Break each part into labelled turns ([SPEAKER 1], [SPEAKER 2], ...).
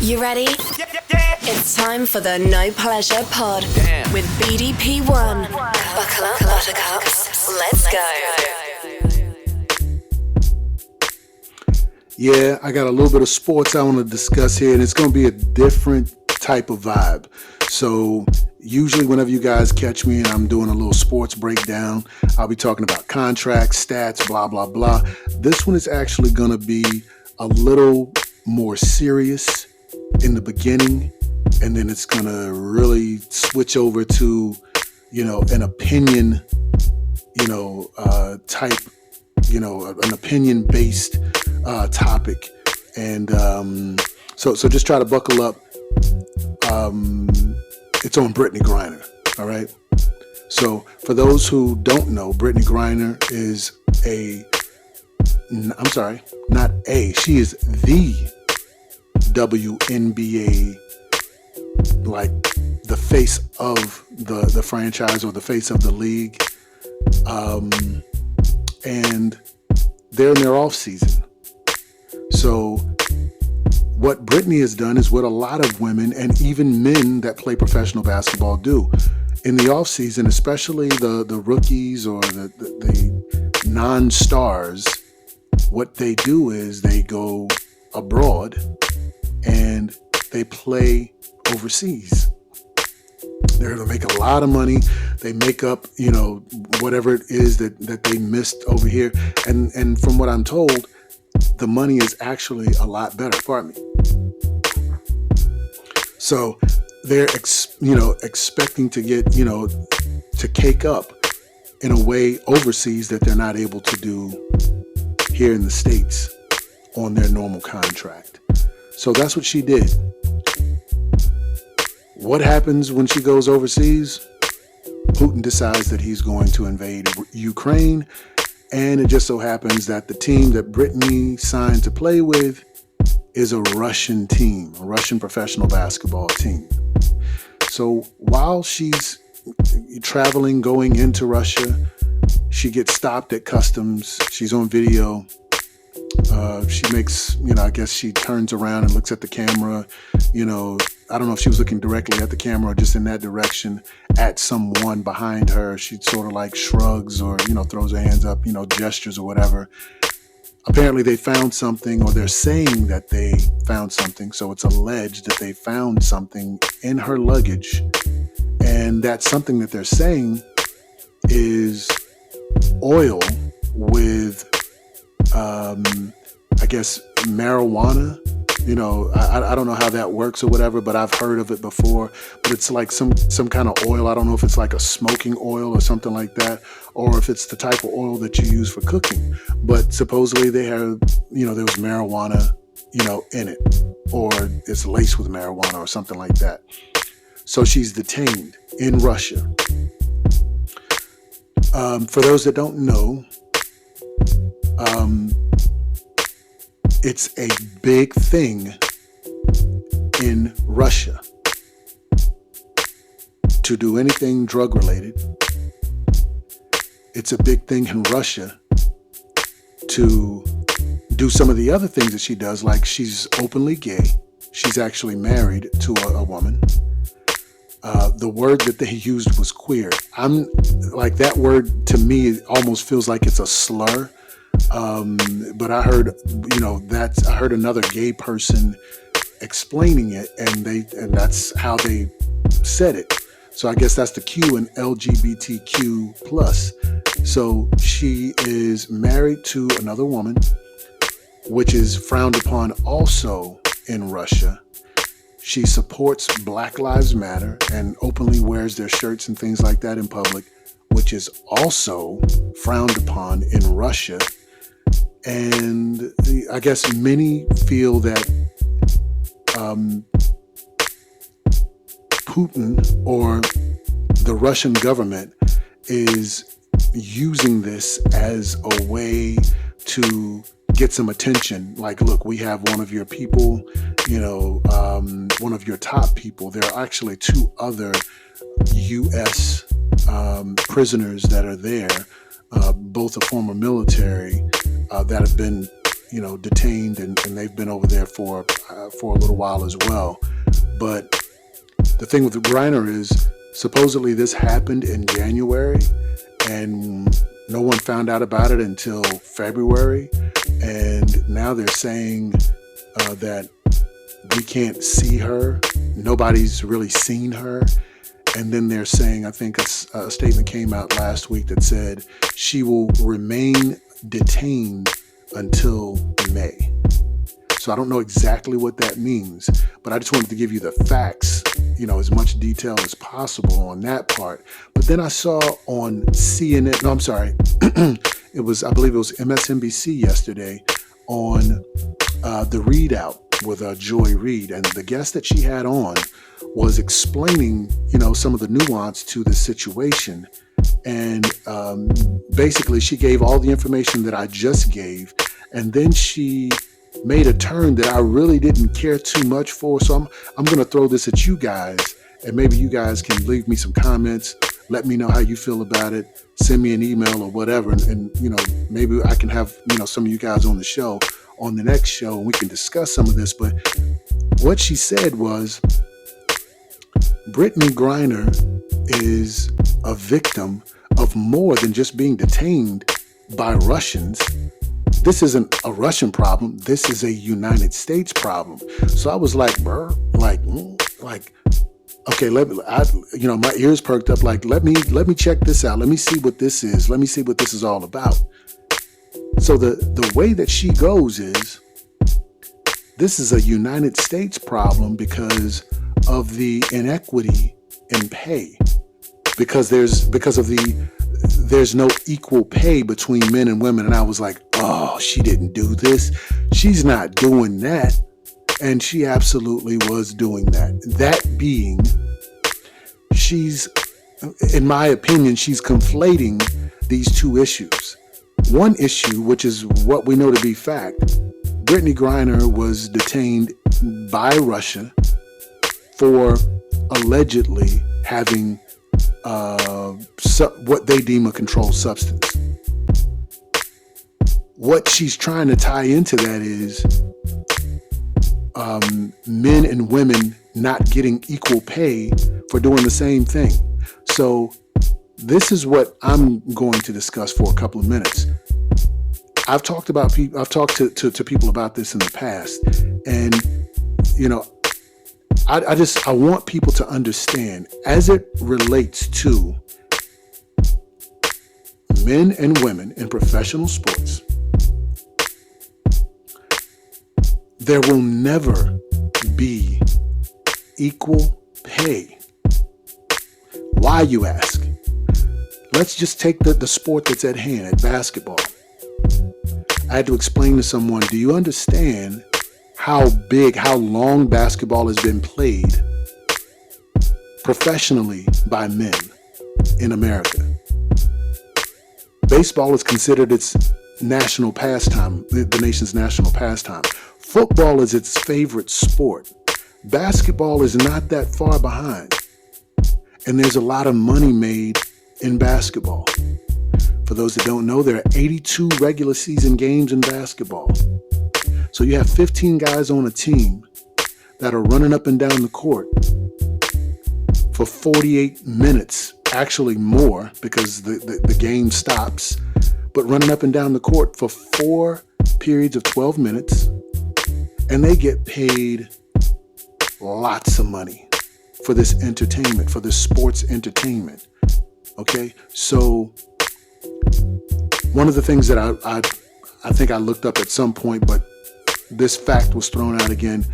[SPEAKER 1] You ready? It's time for the No Pleasure Pod with BDP1. Buckle up, buttercups. Let's go.
[SPEAKER 2] Yeah, I got a little bit of sports I want to discuss here, and it's going to be a different type of vibe. So usually whenever you guys catch me and I'm doing a little sports breakdown, I'll be talking about contracts, stats, blah, blah, blah. This one is actually going to be a little more serious in the beginning, and then it's going to really switch over to, an opinion, type, an opinion-based topic. And so just try to buckle up. It's on Brittney Griner, all right? So for those who don't know, Brittney Griner is she is the WNBA, like the face of the franchise or the face of the league. And they're in their off season. So what Brittney has done is what a lot of women and even men that play professional basketball do. In the off season, especially the rookies or the non-stars, what they do is they go abroad and they play overseas. They're going to make a lot of money. They make up, whatever it is that they missed over here. And from what I'm told, the money is actually a lot better. Pardon me. So they're, expecting to get, to cake up in a way overseas that they're not able to do here in the States on their normal contract. So that's what she did. What happens when she goes overseas? Putin decides that he's going to invade Ukraine, and it just so happens that the team that Brittney signed to play with is a Russian team, a Russian professional basketball team. So while she's traveling, going into Russia, she gets stopped at customs. She's on video. She makes, I guess she turns around and looks at the camera. I don't know if she was looking directly at the camera or just in that direction at someone behind her. She sort of like shrugs or, throws her hands up, gestures or whatever. Apparently they found something, or they're saying that they found something. So it's alleged that they found something in her luggage. And that something that they're saying is oil with, I guess, marijuana. I don't know how that works or whatever, but I've heard of it before. But it's like some kind of oil. I don't know if it's like a smoking oil or something like that, or if it's the type of oil that you use for cooking. But supposedly they have, there was marijuana, in it, or it's laced with marijuana or something like that. So she's detained in Russia. For those that don't know, it's a big thing in Russia to do anything drug related. It's a big thing in Russia to do some of the other things that she does, like she's openly gay. She's actually married to a woman. The word that they used was queer. I'm like, that word to me almost feels like it's a slur. But I heard, I heard another gay person explaining it, and that's how they said it. So I guess that's the Q in LGBTQ plus. So she is married to another woman, which is frowned upon also in Russia. She supports Black Lives Matter and openly wears their shirts and things like that in public, which is also frowned upon in Russia. And I guess many feel that Putin or the Russian government is using this as a way to get some attention. Like, look, we have one of your people, one of your top people. There are actually two other U.S. Prisoners that are there, both a former military that have been, detained, and they've been over there for a little while as well. But the thing with the Griner is supposedly this happened in January, and no one found out about it until February. And now they're saying that we can't see her. Nobody's really seen her. And then they're saying, I think a statement came out last week that said she will remain detained until May. So I don't know exactly what that means, but I just wanted to give you the facts, as much detail as possible on that part. But then I saw on CNN, no, I'm sorry, I believe it was MSNBC yesterday on the Reid Out with Joy Reid, and the guest that she had on was explaining, some of the nuance to the situation. And basically she gave all the information that I just gave, and then she made a turn that I really didn't care too much for. So I'm going to throw this at you guys, and maybe you guys can leave me some comments. Let me know how you feel about it. Send me an email or whatever. And maybe I can have, some of you guys on the show, on the next show, and we can discuss some of this. But what she said was, Brittney Griner is a victim of more than just being detained by Russians. This isn't a Russian problem. This is a United States problem. So I was like, okay, my ears perked up. Like, let me check this out. Let me see what this is. Let me see what this is all about. So the way that she goes is, this is a United States problem because of the inequity in pay. Because there's no equal pay between men and women. And I was like, oh, she didn't do this. She's not doing that. And she absolutely was doing that. That being, in my opinion, she's conflating these two issues. One issue, which is what we know to be fact, Brittney Griner was detained by Russia for allegedly having what they deem a controlled substance. What she's trying to tie into that is men and women not getting equal pay for doing the same thing. So this is what I'm going to discuss for a couple of minutes. I've talked to people about this in the past, and I want people to understand, as it relates to men and women in professional sports, there will never be equal pay. Why, you ask? Let's just take the sport that's at hand, at basketball. I had to explain to someone, do you understand how long basketball has been played professionally by men in America? Baseball is considered its national pastime, the nation's national pastime. Football is its favorite sport. Basketball is not that far behind. And there's a lot of money made in basketball. For those that don't know, there are 82 regular season games in basketball. So you have 15 guys on a team that are running up and down the court for 48 minutes, actually more because the game stops, but running up and down the court for 4 periods of 12 minutes, and they get paid lots of money for this entertainment, for this sports entertainment. Okay, so one of the things that I think I looked up at some point, but this fact was thrown out again,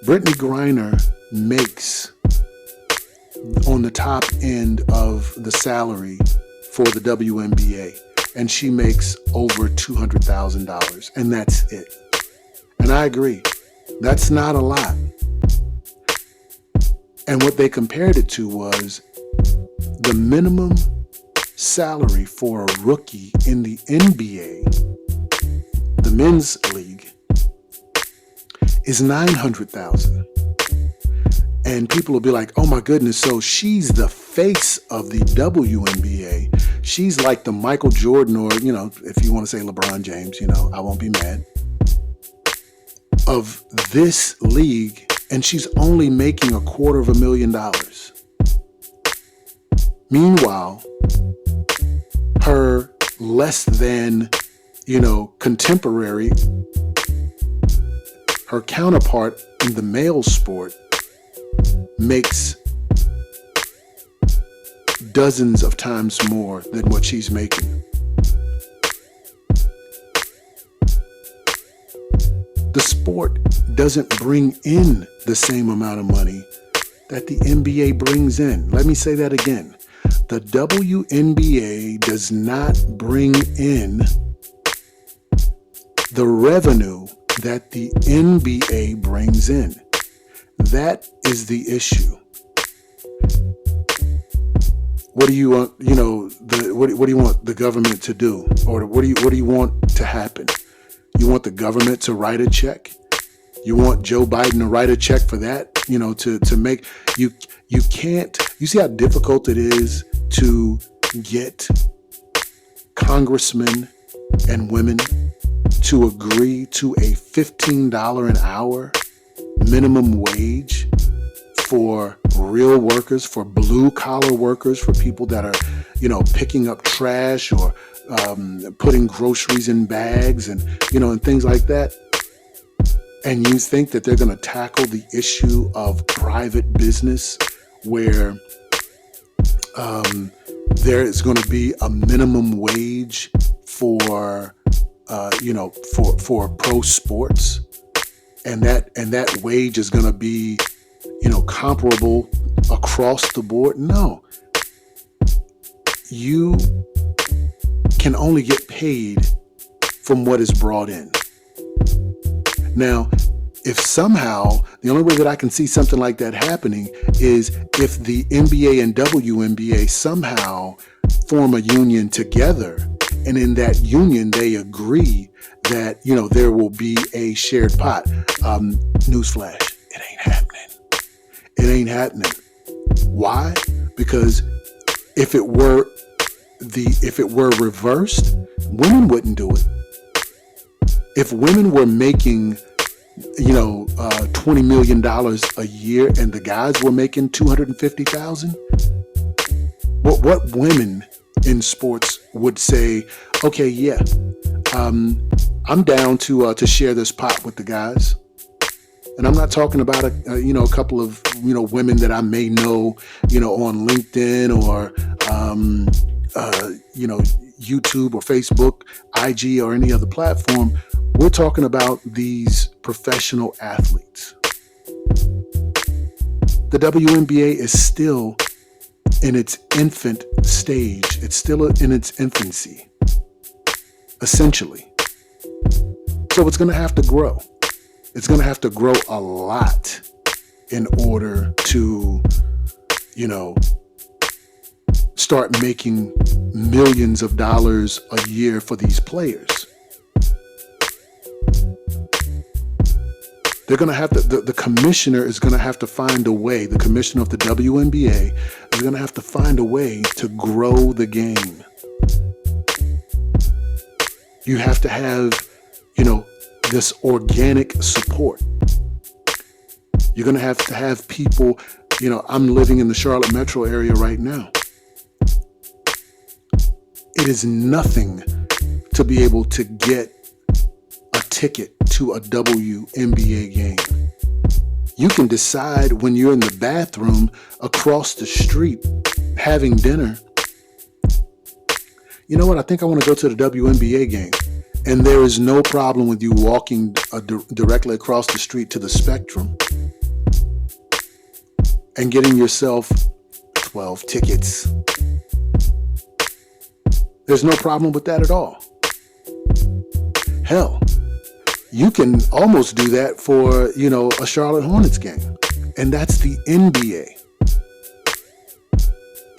[SPEAKER 2] Brittney Griner makes on the top end of the salary for the WNBA, and she makes over $200,000, and that's it. And I agree, that's not a lot. And what they compared it to was the minimum salary for a rookie in the NBA, the men's league, is $900,000. And people will be like, oh my goodness, so she's the face of the WNBA. She's like the Michael Jordan, or, if you want to say LeBron James, I won't be mad. of this league, and she's only making $250,000. Meanwhile, her less than, contemporary, her counterpart in the male sport makes dozens of times more than what she's making. The sport doesn't bring in the same amount of money that the NBA brings in. Let me say that again. The WNBA does not bring in the revenue that the NBA brings in. That is the issue. What do you want, what do you want the government to do? Or what do you want to happen? You want the government to write a check? You want Joe Biden to write a check for that? To make, you can't, you see how difficult it is to get congressmen and women to agree to a $15 an hour minimum wage for real workers, for blue collar workers, for people that are, picking up trash or putting groceries in bags and things like that. And you think that they're going to tackle the issue of private business where there is going to be a minimum wage for pro sports, and that wage is going to be comparable across the board? No. You can only get paid from what is brought in. Now, if somehow, the only way that I can see something like that happening is if the NBA and WNBA somehow form a union together, and in that union they agree that, there will be a shared pot. Newsflash, it ain't happening. It ain't happening. Why? Because if it were reversed, women wouldn't do it. If women were making, $20 million a year and the guys were making $250,000, what women in sports would say, okay, yeah, I'm down to share this pot with the guys. And I'm not talking about a couple of women that I may know on LinkedIn or YouTube or Facebook, IG, or any other platform. We're talking about these professional athletes. The WNBA is still in its infant stage. It's still in its infancy, essentially. So it's going to have to grow. It's going to have to grow a lot in order to, start making millions of dollars a year for these players. They're going to have to, the commissioner is going to have to find a way, the commissioner of the WNBA is going to have to find a way to grow the game. You have to have, this organic support. You're going to have people, I'm living in the Charlotte metro area right now. It is nothing to be able to get a ticket to a WNBA game. You can decide when you're in the bathroom across the street having dinner, you know what, I think I want to go to the WNBA game. And there is no problem with you walking directly across the street to the Spectrum and getting yourself 12 tickets. There's no problem with that at all. Hell, you can almost do that for, a Charlotte Hornets game. And that's the NBA.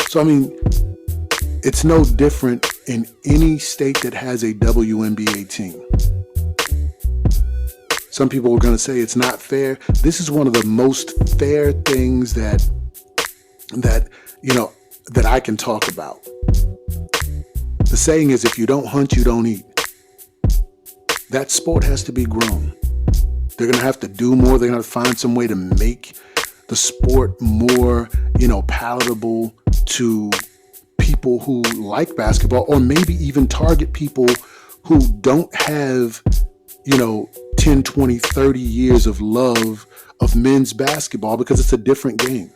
[SPEAKER 2] So, it's no different in any state that has a WNBA team. Some people are going to say it's not fair. This is one of the most fair things that I can talk about. The saying is, if you don't hunt, you don't eat. That sport has to be grown. They're going to have to do more. They're going to have to find some way to make the sport more, palatable to people who like basketball, or maybe even target people who don't have, 10, 20, 30 years of love of men's basketball, because it's a different game.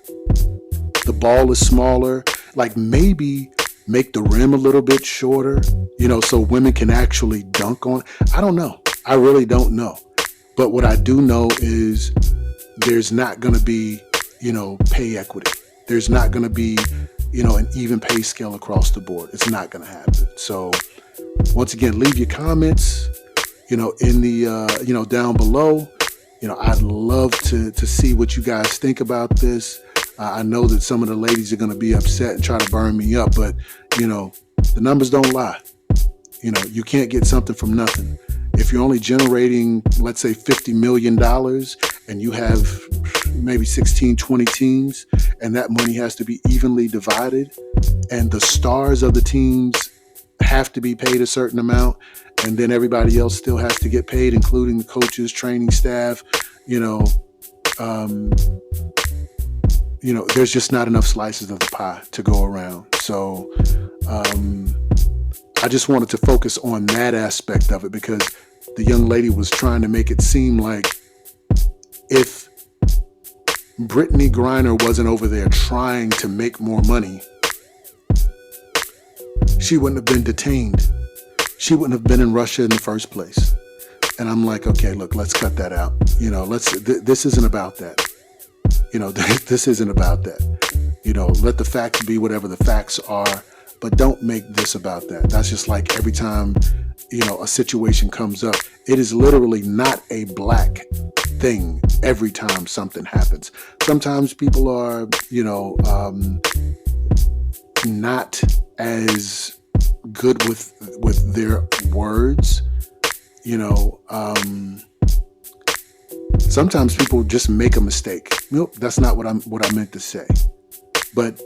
[SPEAKER 2] The ball is smaller, like maybe make the rim a little bit shorter, so women can actually dunk on. I don't know. I really don't know. But what I do know is there's not going to be, pay equity. There's not going to be, an even pay scale across the board. It's not going to happen. So once again, leave your comments, in the, down below. I'd love to see what you guys think about this. I know that some of the ladies are going to be upset and try to burn me up, but, the numbers don't lie. You can't get something from nothing. If you're only generating, let's say, $50 million and you have maybe 16, 20 teams, and that money has to be evenly divided, and the stars of the teams have to be paid a certain amount, and then everybody else still has to get paid, including the coaches, training staff, there's just not enough slices of the pie to go around. So I just wanted to focus on that aspect of it, because the young lady was trying to make it seem like if Brittney Griner wasn't over there trying to make more money, she wouldn't have been detained. She wouldn't have been in Russia in the first place. And I'm like, okay, look, let's cut that out. This isn't about that. This isn't about that. Let the facts be whatever the facts are, but don't make this about that. That's just like every time, a situation comes up, it is literally not a black thing every time something happens. Sometimes people are, not as good with their words. Sometimes people just make a mistake. Nope, that's not what I meant to say. But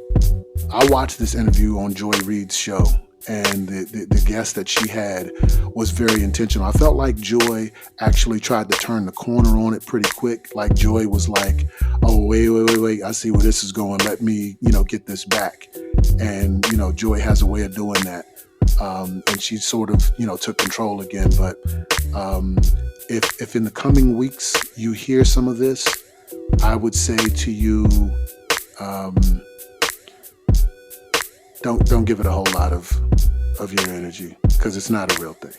[SPEAKER 2] I watched this interview on Joy Reid's show, and the guest that she had was very intentional. I felt like Joy actually tried to turn the corner on it pretty quick. Like Joy was like, oh, wait, I see where this is going. Let me, get this back. And, Joy has a way of doing that. And she sort of, took control again. But if in the coming weeks you hear some of this, I would say to you, don't give it a whole lot of your energy, because it's not a real thing.